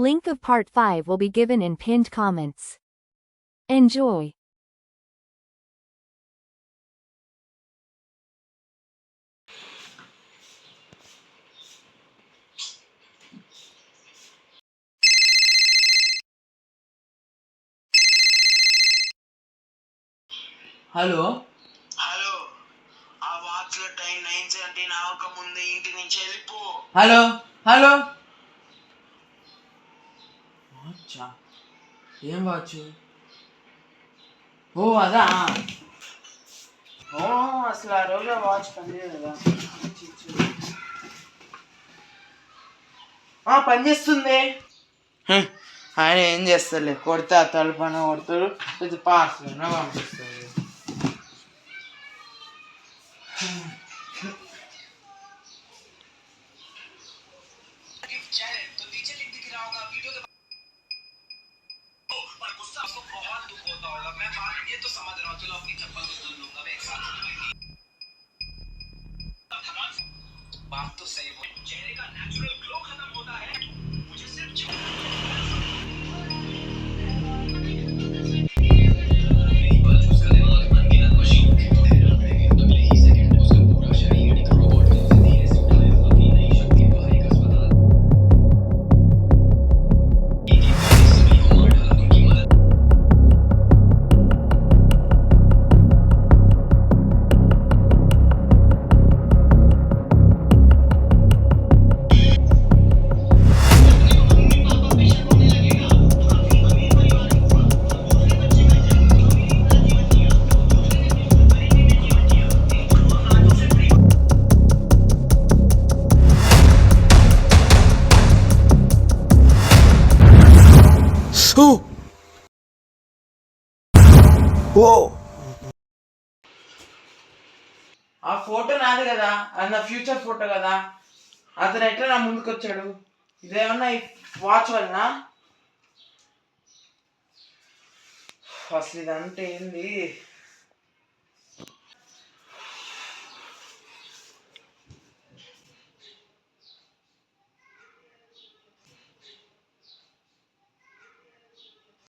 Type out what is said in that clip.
Link of part 5 will be given in pinned comments. Enjoy. Hello hello, ఆ watch లో time 9:17 అవ్వక ముందే ఇంటి నుంచి వెళ్ళిపో. హలో హలో వాచా? ఏం వాచ్? ఓ అదా. ఓ అసలు ఆ రోజు వాచ్ పనిచేయదు కదా. పనిచేస్తుంది. ఆయన ఏం చేస్తారులే, కొడితే ఆ తలుపన కొడతారు, ఇది పార్సల్ పంపిస్తారు. बात तो सही बोली, चेहरे का नेचुरल ग्लो खत्म होता है, मुझे सिर्फ नई बात उसका दिमाग अनगिनत मशीन अगले ही सेकंड उसका पूरा शरीर एक रोबोट की तरह धीरे से उठाया, अपनी नई शक्ति बाहरी का अस्पताल सभी को मार डाला उनकी मदद। ఆ ఫోటో నాది కదా, అది నా ఫ్యూచర్ ఫోటో కదా. అతను ఎట్లా నా ముందుకు వచ్చాడు? ఇదేమన్నా ఈ వాచ్ వలన? అసలు ఇదంటే ఏంది?